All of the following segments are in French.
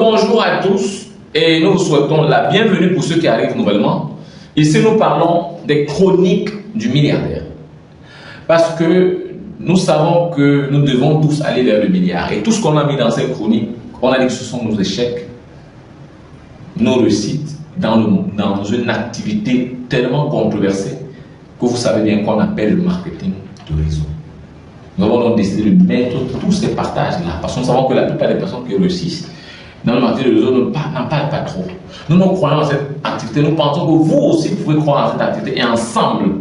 Bonjour à tous et nous vous souhaitons la bienvenue pour ceux qui arrivent nouvellement. Ici, nous parlons des chroniques du milliardaire. Parce que nous savons que nous devons tous aller vers le milliard. Et tout ce qu'on a mis dans ces chroniques, on a dit que ce sont nos échecs, nos réussites dans une activité tellement controversée que vous savez bien qu'on appelle le marketing de réseau. Nous avons donc décidé de mettre tous ces partages-là, parce que nous savons que la plupart des personnes qui réussissent dans le marketing de réseau n'en parlent pas trop. Nous croyons dans cette activité, nous pensons que vous aussi vous pouvez croire dans cette activité et ensemble,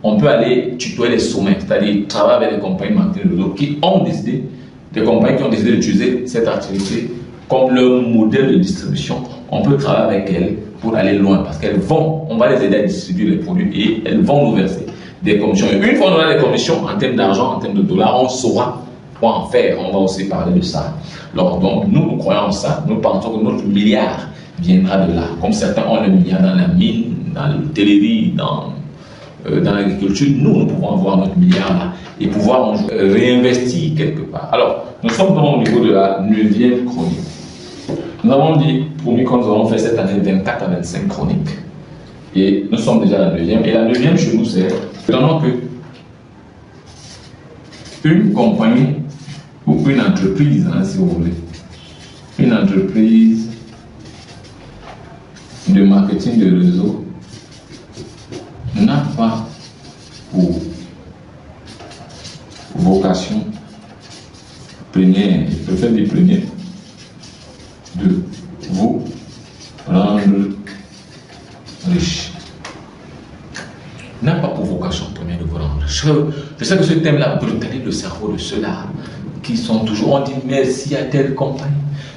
on peut aller tutoyer les sommets, c'est-à-dire travailler avec des compagnies de marketing de réseau qui ont décidé, des compagnies qui ont décidé d'utiliser cette activité comme leur modèle de distribution. On peut travailler avec elles pour aller loin parce qu'elles vont, on va les aider à distribuer les produits et elles vont nous verser des commissions. Et une fois qu'on a des commissions en termes d'argent, en termes de dollars, on saura quoi en faire. On va aussi parler de ça. Alors, donc, nous croyons en ça. Nous pensons que notre milliard viendra de là. Comme certains ont le milliard dans la mine, dans l'hôtellerie, dans l'agriculture, nous pouvons avoir notre milliard là et pouvoir réinvestir quelque part. Alors, nous sommes donc au niveau de la 9e chronique. Nous avons dit, promis, que nous allons faire cette année 24 à 25 chroniques. Et nous sommes déjà à la 9e. Et la 9e chez nous, c'est pendant que une compagnie ou une entreprise, hein, si vous voulez, une entreprise de marketing de réseau n'a pas pour vocation première, je préfère dire première, de vous rendre riche. N'a pas pour vocation première de vous rendre riche. Je sais que ce thème-là brutalise le cerveau de ceux-là qui sont toujours, on dit merci à telle compagnie,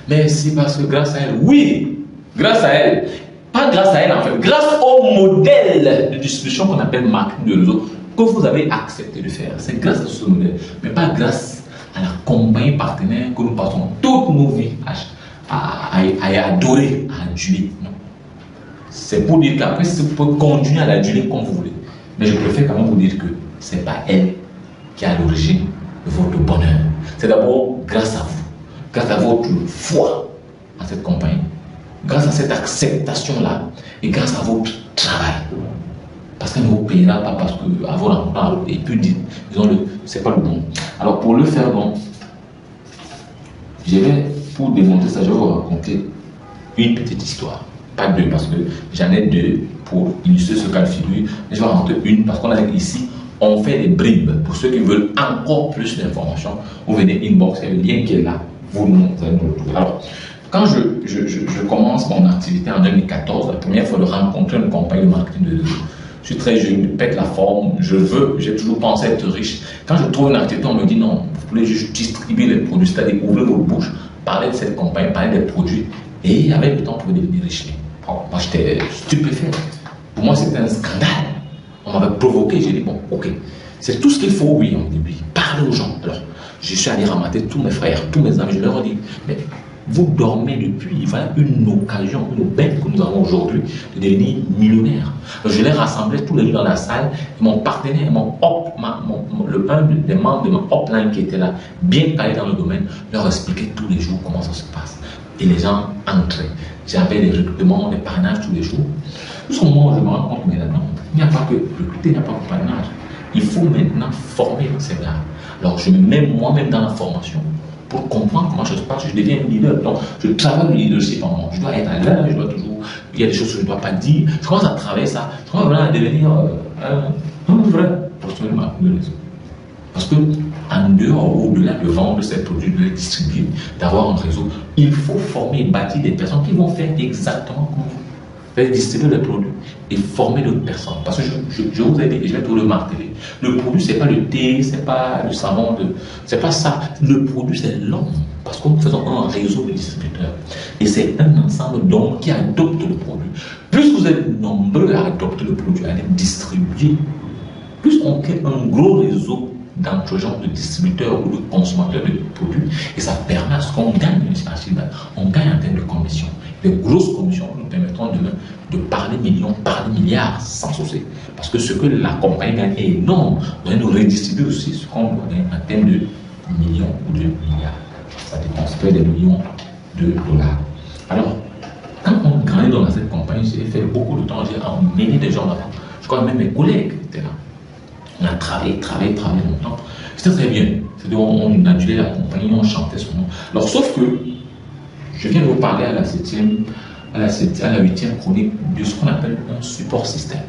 merci parce que grâce à elle, oui, grâce à elle, pas grâce à elle en fait, grâce au modèle de distribution qu'on appelle marketing de réseau que vous avez accepté de faire. C'est grâce à ce modèle, mais pas grâce à la compagnie partenaire que nous passons toutes nos vies à adorer, à aduler. Non. C'est pour dire qu'après, vous pouvez continuer à l'aduler comme vous voulez. Mais je préfère quand même vous dire que ce n'est pas elle qui est à l'origine de votre bonheur. C'est d'abord grâce à vous, grâce à votre foi en cette compagnie, grâce à cette acceptation-là et grâce à votre travail. Parce qu'elle ne vous payera pas parce qu'avoir un plan et puis disons c'est pas le bon. Alors pour le faire, bon, je vais, pour démontrer ça, je vais vous raconter une petite histoire. Pas deux, parce que j'en ai deux pour illustrer ce cas de figure. Mais je vais raconter une parce qu'on a ici, on fait des bribes. Pour ceux qui veulent encore plus d'informations, vous venez inbox, il y a le lien qui est là, vous allez nous retrouver. Alors, quand je commence mon activité en 2014, la première fois de rencontrer une compagnie de marketing de réseau, je suis très jeune, je pète la forme, j'ai toujours pensé être riche. Quand je trouve une activité, on me dit non, vous voulez juste distribuer les produits, c'est-à-dire ouvrir votre bouche, parler de cette compagnie, parler des produits, et avec le temps, vous pouvez devenir riche. Moi, j'étais stupéfait. Pour moi, c'était un scandale. On m'avait provoqué. J'ai dit, bon, ok, c'est tout ce qu'il faut, oui, on dit, oui, parler aux gens. Alors, je suis allé ramasser tous mes frères, tous mes amis, je leur ai dit, mais vous dormez depuis, voilà une occasion, une aubaine que nous avons aujourd'hui de devenir millionnaire. Alors, je les rassemblais tous les jours dans la salle, et mon partenaire, un des membres de mon upline qui était là, bien calé dans le domaine, leur expliquait tous les jours comment ça se passe. Et les gens entraient. J'avais des recrutements, des parrainages tous les jours. Jusqu'au moment où je me rends compte, mais là-dedans, il n'y a pas que recruter, il n'y a pas que parrainage. Il faut maintenant former ces gars. Alors, je me mets moi-même dans la formation pour comprendre comment ça se passe. Je deviens un leader. Donc, je travaille le leadership en moi. Je dois être à l'air, je dois toujours. Il y a des choses que je ne dois pas dire. Je commence à travailler ça. Je commence vraiment à devenir un vrai professionnel de marketing de réseau. Parce que, en dehors ou au-delà de vendre ces produits, de les distribuer, d'avoir un réseau, il faut former et bâtir des personnes qui vont faire exactement comme vous. Faire distribuer les produits et former d'autres personnes. Parce que je vous ai dit, et je vais tout le marteler, le produit, ce n'est pas le thé, ce n'est pas le savon, c'est pas ça. Le produit, c'est l'homme. Parce que nous faisons un réseau de distributeurs. Et c'est un ensemble d'hommes qui adoptent le produit. Plus vous êtes nombreux à adopter le produit, à le distribuer, plus on crée un gros réseau d'entre-gens, de distributeurs ou de consommateurs de produits, et ça permet à ce qu'on gagne, on gagne en termes de commissions, des grosses commissions qui nous permettront de parler millions, parler milliards sans souci. Parce que ce que la compagnie gagne est énorme, on doit nous redistribuer aussi ce qu'on doit gagner en termes de millions ou de milliards. Ça dépense des millions de dollars. Alors, quand on grandit dans cette compagnie, j'ai fait beaucoup de temps, j'ai emmené des gens là-bas. Je crois même mes collègues étaient là. On a travaillé longtemps. C'était très bien. On adulait la compagnie, on chantait son nom. Alors, sauf que je viens de vous parler à la 8e chronique de ce qu'on appelle un support système.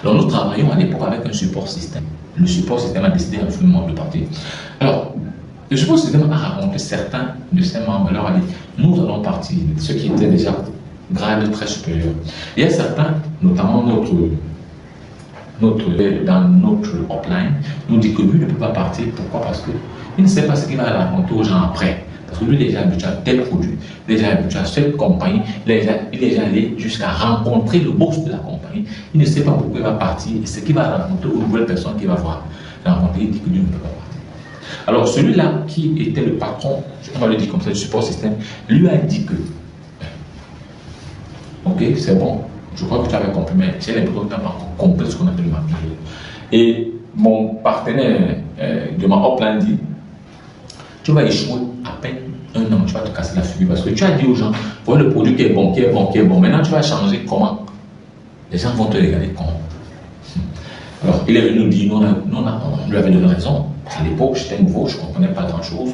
Alors, nous travaillons à l'époque avec un support système. Le support système a décidé absolument de partir. Alors, le support système a raconté certains de ses membres. Alors, allez, nous allons partir, ceux qui étaient déjà grade très supérieur. Il y a certains, notamment dans notre hotline, nous dit que lui ne peut pas partir. Pourquoi? Parce qu'il ne sait pas ce qu'il va raconter aux gens après. Parce que lui, il est déjà habitué à tel produit, il est déjà habitué à cette compagnie, il est déjà allé jusqu'à rencontrer le boss de la compagnie. Il ne sait pas pourquoi il va partir et ce qu'il va rencontrer aux nouvelles personnes qu'il va voir. Rencontrer, il dit que lui ne peut pas partir. Alors, celui-là qui était le patron, on va le dire comme ça, du support système, lui a dit que ok, c'est bon, je crois que tu avais compris, mais j'ai l'impression que tu n'as pas encore compris ce qu'on appelle le marketing. Et mon partenaire de ma hotline dit, tu vas échouer à peine un an, tu vas te casser la figure parce que tu as dit aux gens, voilà le produit qui est bon, qui est bon, qui est bon. Maintenant, tu vas changer comment? Les gens vont te regarder comment? Alors, il est venu nous dire, on lui avait donné raison. À l'époque, j'étais nouveau, je ne comprenais pas grand-chose.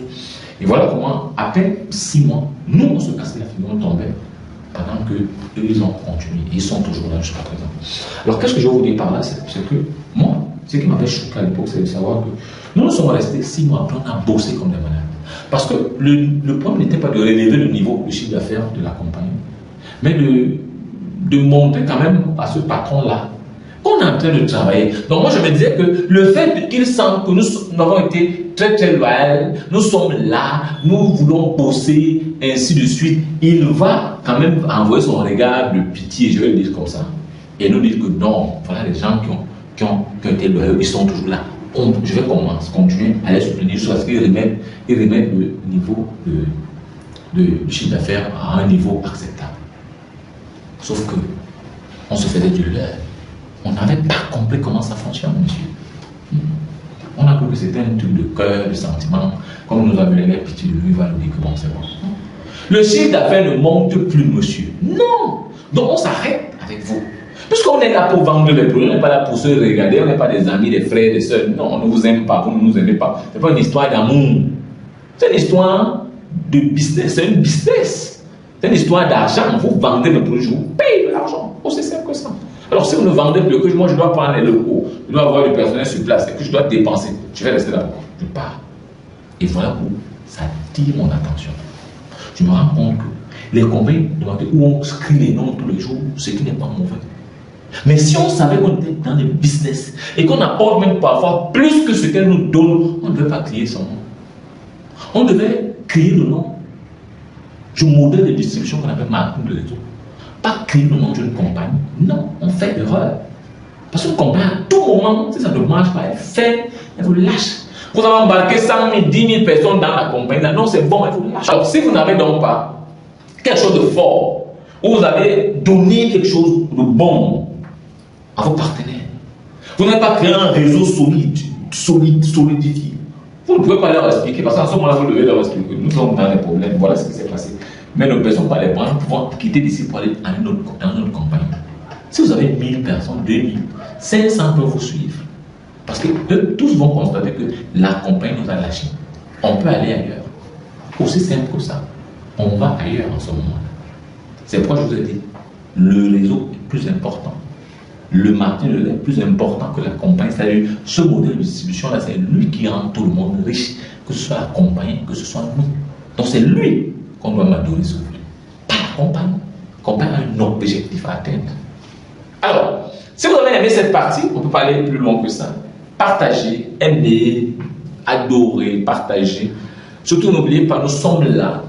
Et voilà comment, après 6 mois, nous, on se cassait la figure, on tombait. Pendant qu'eux, ils ont continué. Ils sont toujours là jusqu'à présent. Alors, qu'est-ce que je veux vous dire par là? C'est que moi, ce qui m'avait choqué à l'époque, c'est de savoir que nous sommes restés 6 mois après, on a bossé comme des malades. Parce que le problème n'était pas de relever le niveau du chiffre d'affaires de la compagnie, mais de montrer quand même à ce patron-là qu'on est en train de travailler. Donc, moi, je me disais que le fait qu'il sente que nous avons été très, très loyaux, nous sommes là, nous voulons bosser, ainsi de suite, il va quand même envoyer son regard de pitié, je vais le dire comme ça, et nous dire que non, voilà les gens qui ont été loyaux, ils sont toujours là. Je vais continuer à les soutenir jusqu'à ce qu'ils remettent le niveau de chiffre d'affaires à un niveau acceptable. Sauf que on se faisait du leurre. On n'avait pas compris comment ça fonctionne, monsieur. On a cru que c'était un truc de cœur, de sentiment. Comme nous avions les pitié de lui, il va nous dire que bon, c'est bon. Le chiffre d'affaires ne monte plus, monsieur. Non. Donc on s'arrête avec vous. Puisqu'on est là pour vendre les produits, on n'est pas là pour se regarder, on n'est pas des amis, des frères, des soeurs. Non, on ne vous aime pas, vous ne nous aimez pas. Ce n'est pas une histoire d'amour. C'est une histoire de business, c'est une business. C'est une histoire d'argent. Vous vendez mes produits, je vous paye de l'argent. Aussi simple que ça. Alors si vous ne vendez plus, que moi je dois prendre les locaux, je dois avoir du personnel sur place et que je dois dépenser, je vais rester là. Je pars. Et voilà où ça attire mon attention. Je me rends compte que les compagnies où on crie les noms tous les jours, ce qui n'est pas mauvais. Mais si on savait qu'on était dans le business et qu'on apporte même parfois plus que ce qu'elle nous donne, on ne devait pas crier son nom. On devait crier le nom du modèle de distribution qu'on appelle marketing de réseau. Pas crier le nom d'une compagnie. Non, on fait l'erreur. Parce qu'une compagnie, à tout moment, si ça ne marche pas, elle fait, elle vous lâche. Vous avez embarqué 100 000, 10 000 personnes dans la compagnie. Là, non, c'est bon, elle vous lâche. Alors, si vous n'avez donc pas quelque chose de fort, ou vous avez donné quelque chose de bon à vos partenaires, vous n'avez pas créé un réseau solidifié. Vous ne pouvez pas leur expliquer, parce qu'à ce moment-là, vous devez leur expliquer. Nous sommes dans les problèmes, voilà ce qui s'est passé. Mais nous ne pouvons pas les prendre, nous pouvons quitter d'ici pour aller dans une autre compagnie. Si vous avez 1000 personnes, 2000, 500 peuvent vous suivre. Parce que eux, tous vont constater que la compagnie nous a lâchés. On peut aller ailleurs. Aussi simple que ça. On va ailleurs en ce moment-là. C'est pourquoi je vous ai dit, le réseau est plus important. Le marketing est plus important que la compagnie. C'est-à-dire, ce modèle de distribution-là, c'est lui qui rend tout le monde riche, que ce soit la compagnie, que ce soit nous. Donc c'est lui qu'on doit m'adonner ce fruit. Pas la compagnie. La compagnie a un objectif à atteindre. Alors, si vous avez aimé cette partie, on peut pas aller plus loin que ça. Partagez, aimez, adorez, partagez. Surtout, n'oubliez pas, nous sommes là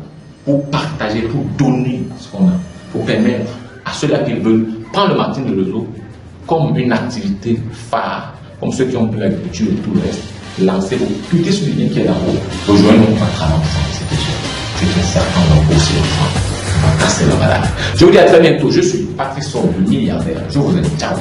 pour partager, pour donner ce qu'on a, pour permettre à ceux-là qui veulent prendre le marketing de réseau comme une activité phare, comme ceux qui ont pris l'agriculture et tout le reste, lancez-vous, cliquez sur le lien qui est là-haut, rejoignez-nous à travers cette émission. Je suis certain qu'on va aussi le temps. On va casser le malade. Je vous dis à très bientôt. Je suis Patrice Sombre, le milliardaire. Je vous aime. Ciao.